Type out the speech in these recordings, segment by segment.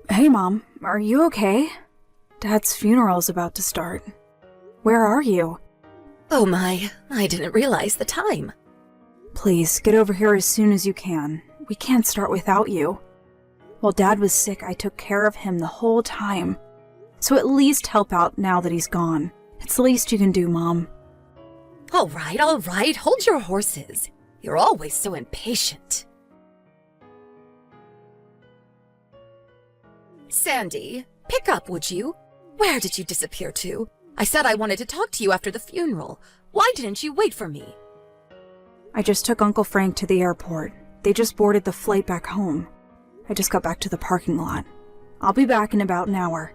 Hey, Mom. Are you okay? Dad's funeral's about to start. Where are you? Oh my, I didn't realize the time. Please, get over here as soon as you can. We can't start without you. While Dad was sick, I took care of him the whole time. So at least help out now that he's gone. It's the least you can do, Mom. All right, hold your horses. You're always so impatient. Sandy, pick up, would you? Where did you disappear to? I said I wanted to talk to you after the funeral. Why didn't you wait for me? I just took Uncle Frank to the airport. They just boarded the flight back home. I just got back to the parking lot. I'll be back in about an hour.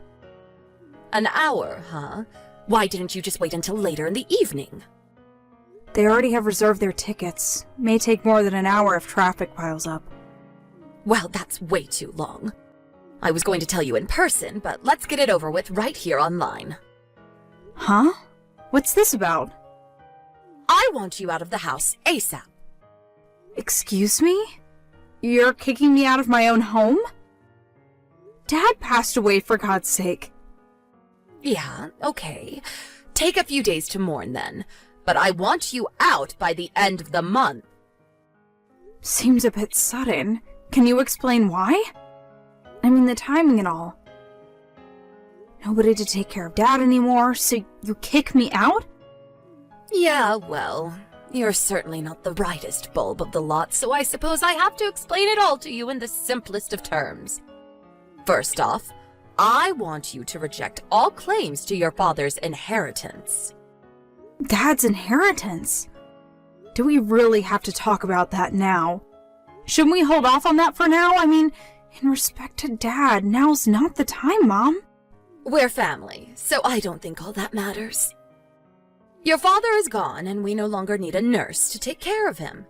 An hour, huh? Why didn't you just wait until later in the evening? They already have reserved their tickets. May take more than an hour if traffic piles up. Well, that's way too long. I was going to tell you in person, but let's get it over with right here online. Huh? What's this about? I want you out of the house ASAP. Excuse me? You're kicking me out of my own home? Dad passed away, for God's sake. Yeah, okay. Take a few days to mourn then. But I want you out by the end of the month. Seems a bit sudden. Can you explain why? I mean, the timing and all. Nobody to take care of Dad anymore, so you kick me out? Yeah, well, you're certainly not the brightest bulb of the lot, so I suppose I have to explain it all to you in the simplest of terms. First off, I want you to reject all claims to your father's inheritance. Dad's inheritance? Do we really have to talk about that now? Shouldn't we hold off on that for now? I mean, in respect to Dad, now's not the time, Mom. We're family, so I don't think all that matters. Your father is gone, and we no longer need a nurse to take care of him.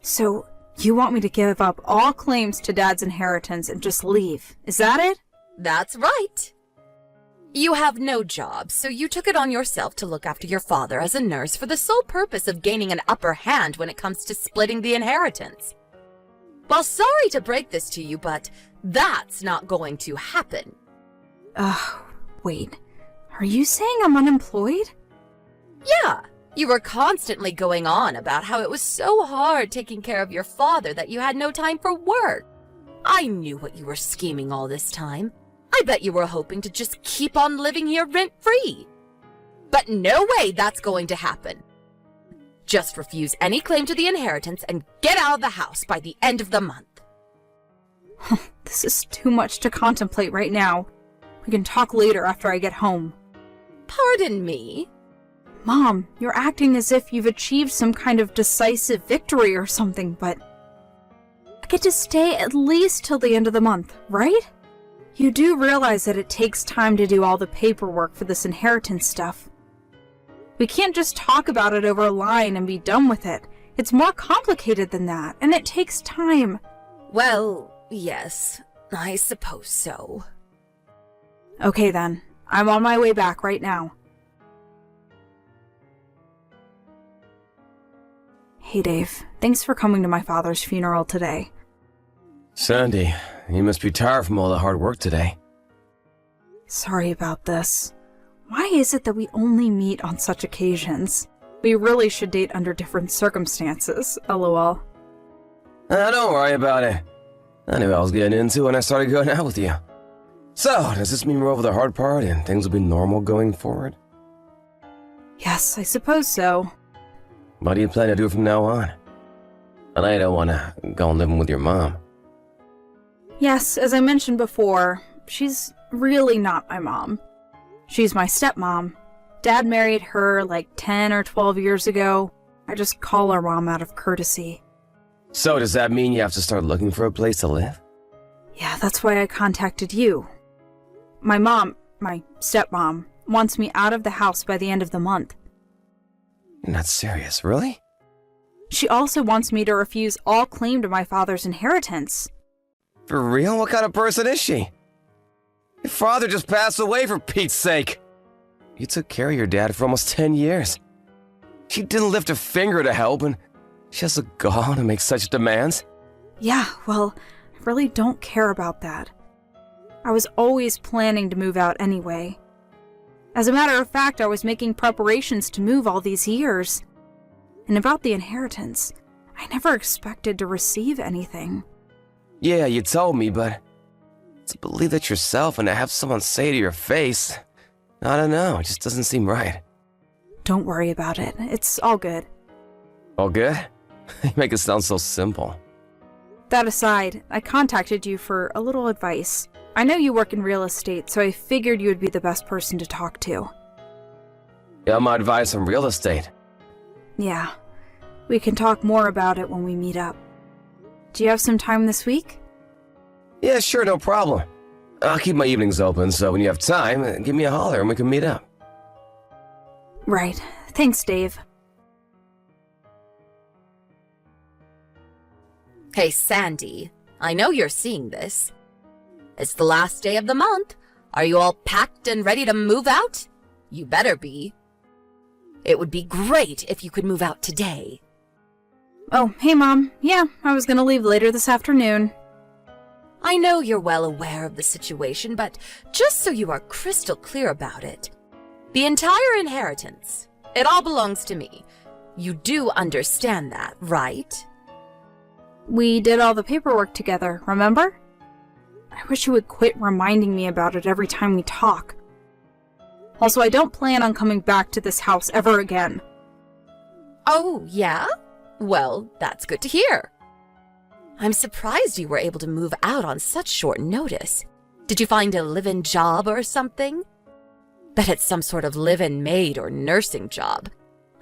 So, you want me to give up all claims to Dad's inheritance and just leave, is that it? That's right. You have no job, so you took it on yourself to look after your father as a nurse for the sole purpose of gaining an upper hand when it comes to splitting the inheritance. Well, sorry to break this to you, but that's not going to happen. Wait. Are you saying I'm unemployed? Yeah, you were constantly going on about how it was so hard taking care of your father that you had no time for work. I knew what you were scheming all this time. I bet you were hoping to just keep on living here rent-free. But no way that's going to happen. Just refuse any claim to the inheritance and get out of the house by the end of the month. This is too much to contemplate right now. We can talk later after I get home. Pardon me? Mom, you're acting as if you've achieved some kind of decisive victory or something, but I get to stay at least till the end of the month, right? You do realize that it takes time to do all the paperwork for this inheritance stuff. We can't just talk about it over a line and be done with it. It's more complicated than that, and it takes time. Well, yes, I suppose so. Okay then, I'm on my way back right now. Hey Dave, thanks for coming to my father's funeral today. Sandy, you must be tired from all the hard work today. Sorry about this. Why is it that we only meet on such occasions? We really should date under different circumstances, lol. Don't worry about it. I knew what I was getting into when I started going out with you. So, does this mean we're over the hard part and things will be normal going forward? Yes, I suppose so. What do you plan to do from now on? And I don't want to go and living with your mom. Yes, as I mentioned before, she's really not my mom. She's my stepmom. Dad married her like 10 or 12 years ago. I just call her mom out of courtesy. So does that mean you have to start looking for a place to live? Yeah, that's why I contacted you. My stepmom, wants me out of the house by the end of the month. You're not serious, really? She also wants me to refuse all claim to my father's inheritance. For real? What kind of person is she? Your father just passed away, for Pete's sake. You took care of your dad for almost 10 years. She didn't lift a finger to help, and she has the gall to make such demands? Yeah, well, I really don't care about that. I was always planning to move out anyway. As a matter of fact, I was making preparations to move all these years. And about the inheritance, I never expected to receive anything. Yeah, you told me, but to believe that yourself and to have someone say to your face, I don't know, it just doesn't seem right. Don't worry about it. It's all good. All good? You make it sound so simple. That aside, I contacted you for a little advice. I know you work in real estate, so I figured you would be the best person to talk to. Yeah, my advice on real estate. Yeah, we can talk more about it when we meet up. Do you have some time this week? Yeah, sure, no problem. I'll keep my evenings open, so when you have time, give me a holler and we can meet up. Right. Thanks, Dave. Hey, Sandy, I know you're seeing this. It's the last day of the month. Are you all packed and ready to move out? You better be. It would be great if you could move out today. Oh, hey, Mom. Yeah, I was gonna leave later this afternoon. I know you're well aware of the situation, but just so you are crystal clear about it, the entire inheritance, it all belongs to me. You do understand that, right? We did all the paperwork together, remember? I wish you would quit reminding me about it every time we talk. Also, I don't plan on coming back to this house ever again. Oh, yeah? Well, that's good to hear. I'm surprised you were able to move out on such short notice. Did you find a live-in job or something? Bet it's some sort of live-in maid or nursing job.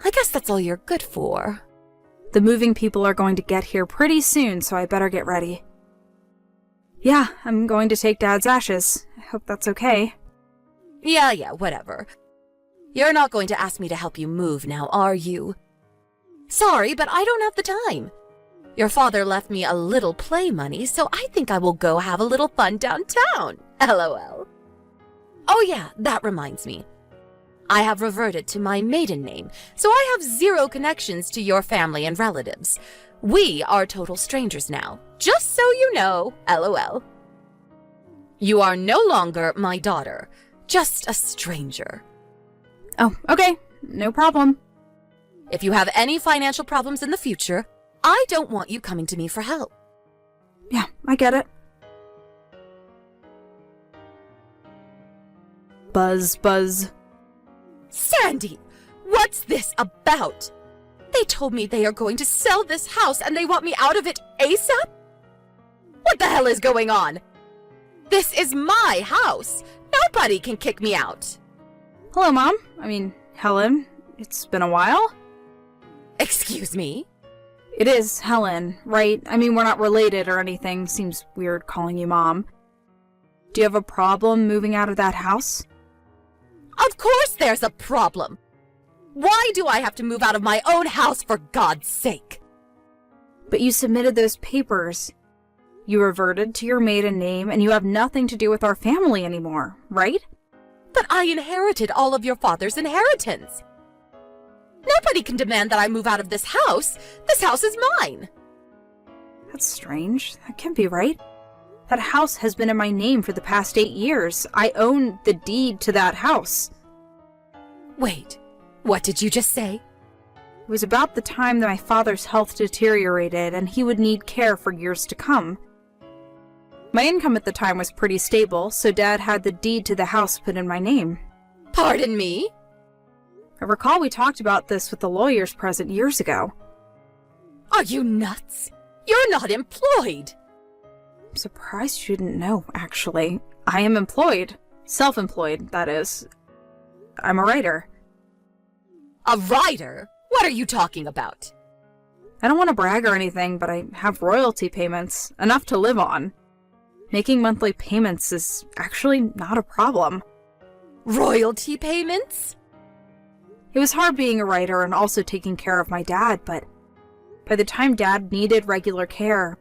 I guess that's all you're good for. The moving people are going to get here pretty soon, so I better get ready. Yeah, I'm going to take Dad's ashes. I hope that's okay. Yeah, whatever. You're not going to ask me to help you move now, are you? Sorry, but I don't have the time. Your father left me a little play money, so I think I will go have a little fun downtown. LOL. Oh yeah, that reminds me. I have reverted to my maiden name, so I have zero connections to your family and relatives. We are total strangers now, just so you know, LOL. You are no longer my daughter, just a stranger. Oh, okay. No problem. If you have any financial problems in the future, I don't want you coming to me for help. Yeah, I get it. Buzz, buzz. Sandy, what's this about? They told me they are going to sell this house and they want me out of it ASAP? What the hell is going on? This is my house. Nobody can kick me out. Hello, Mom. Helen. It's been a while. Excuse me? It is Helen, right? We're not related or anything. Seems weird calling you Mom. Do you have a problem moving out of that house? Of course there's a problem. Why do I have to move out of my own house, for God's sake? But you submitted those papers. You reverted to your maiden name, and you have nothing to do with our family anymore, right? But I inherited all of your father's inheritance. Nobody can demand that I move out of this house. This house is mine. That's strange. That can't be right. That house has been in my name for the past 8 years. I own the deed to that house. Wait, what did you just say? It was about the time that my father's health deteriorated and he would need care for years to come. My income at the time was pretty stable, so Dad had the deed to the house put in my name. Pardon me? I recall we talked about this with the lawyers present years ago. Are you nuts? You're not employed. I'm surprised you didn't know, actually. I am employed. Self-employed, that is. I'm a writer. A writer? What are you talking about? I don't want to brag or anything, but I have royalty payments, enough to live on. Making monthly payments is actually not a problem. Royalty payments? It was hard being a writer and also taking care of my dad, but by the time Dad needed regular care,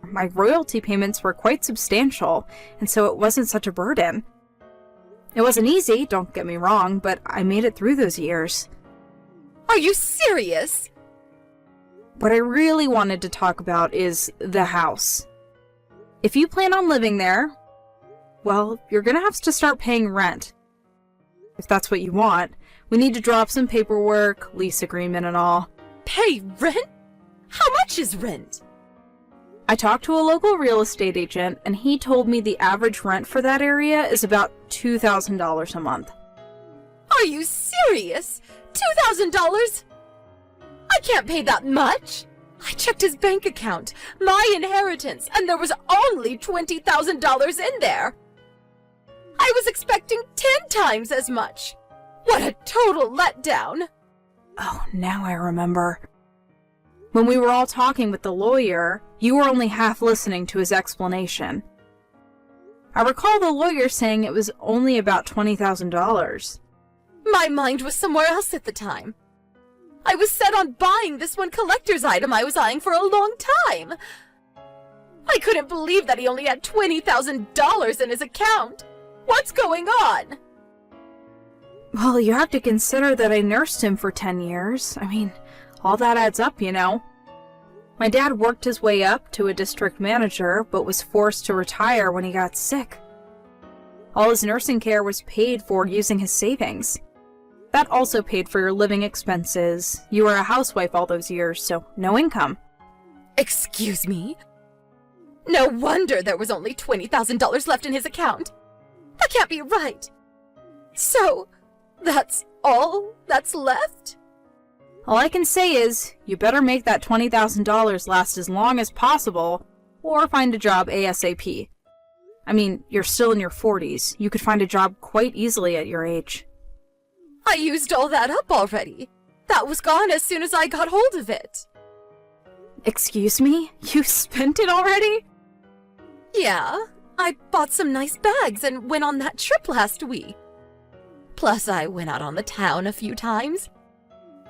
my royalty payments were quite substantial, and so it wasn't such a burden. It wasn't easy, don't get me wrong, but I made it through those years. Are you serious? What I really wanted to talk about is the house. If you plan on living there, well, you're gonna have to start paying rent. If that's what you want. We need to drop some paperwork, lease agreement and all. Pay rent? How much is rent? I talked to a local real estate agent, and he told me the average rent for that area is about $2,000 a month. Are you serious? $2,000? I can't pay that much. I checked his bank account, my inheritance, and there was only $20,000 in there. I was expecting 10 times as much. What a total letdown. Oh, now I remember. When we were all talking with the lawyer, you were only half listening to his explanation. I recall the lawyer saying it was only about $20,000. My mind was somewhere else at the time. I was set on buying this one collector's item I was eyeing for a long time. I couldn't believe that he only had $20,000 in his account. What's going on? Well, you have to consider that I nursed him for 10 years. I mean, all that adds up, you know. My dad worked his way up to a district manager, but was forced to retire when he got sick. All his nursing care was paid for using his savings. That also paid for your living expenses. You were a housewife all those years, so no income. Excuse me? No wonder there was only $20,000 left in his account. That can't be right. So, that's all that's left? All I can say is, you better make that $20,000 last as long as possible, or find a job ASAP. I mean, you're still in your 40s. You could find a job quite easily at your age. I used all that up already. That was gone as soon as I got hold of it. Excuse me? You spent it already? Yeah, I bought some nice bags and went on that trip last week. Plus, I went out on the town a few times.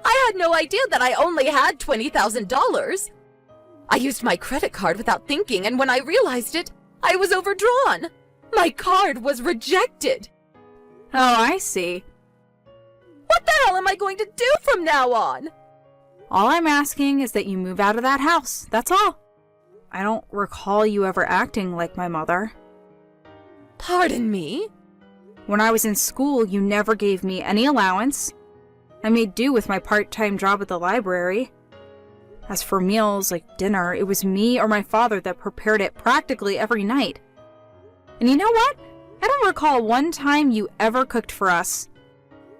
I had no idea that I only had $20,000. I used my credit card without thinking, and when I realized it, I was overdrawn. My card was rejected. Oh, I see. What the hell am I going to do from now on? All I'm asking is that you move out of that house, that's all. I don't recall you ever acting like my mother. Pardon me? When I was in school, you never gave me any allowance. I made do with my part-time job at the library. As for meals, like dinner, it was me or my father that prepared it practically every night. And you know what? I don't recall one time you ever cooked for us.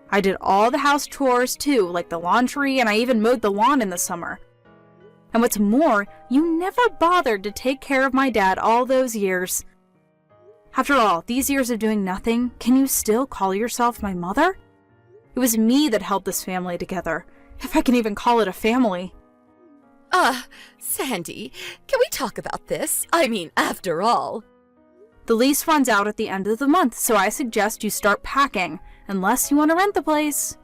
I did all the house chores too, like the laundry, and I even mowed the lawn in the summer. And what's more, you never bothered to take care of my dad all those years. After all, these years of doing nothing, can you still call yourself my mother? It was me that held this family together, if I can even call it a family. Sandy, can we talk about this? I mean, after all. The lease runs out at the end of the month, so I suggest you start packing, unless you want to rent the place.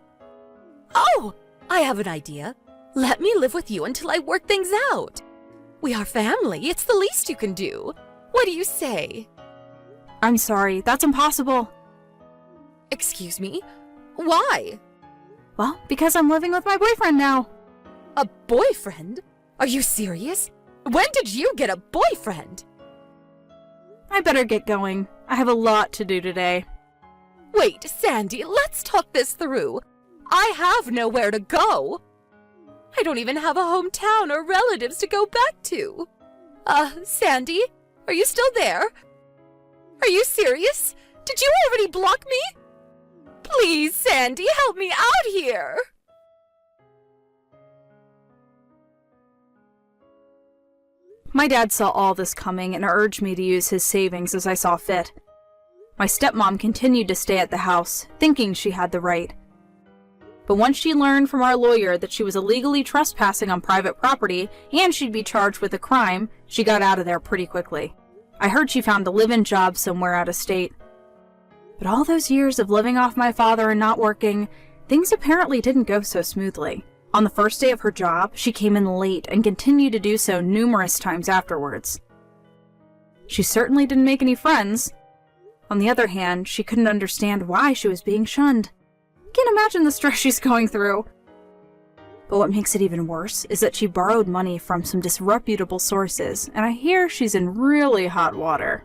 Oh, I have an idea. Let me live with you until I work things out. We are family. It's the least you can do. What do you say? I'm sorry, that's impossible. Excuse me? Why? Well, because I'm living with my boyfriend now. A boyfriend? Are you serious? When did you get a boyfriend? I better get going. I have a lot to do today. Wait, Sandy, let's talk this through. I have nowhere to go. I don't even have a hometown or relatives to go back to. Sandy, are you still there? Are you serious? Did you already block me? Please, Sandy, help me out here. My dad saw all this coming and urged me to use his savings as I saw fit. My stepmom continued to stay at the house, thinking she had the right. But once she learned from our lawyer that she was illegally trespassing on private property and she'd be charged with a crime, she got out of there pretty quickly. I heard she found a live-in job somewhere out of state. But all those years of living off my father and not working, things apparently didn't go so smoothly. On the first day of her job, she came in late and continued to do so numerous times afterwards. She certainly didn't make any friends. On the other hand, she couldn't understand why she was being shunned. Can't imagine the stress she's going through. But what makes it even worse is that she borrowed money from some disreputable sources, and I hear she's in really hot water.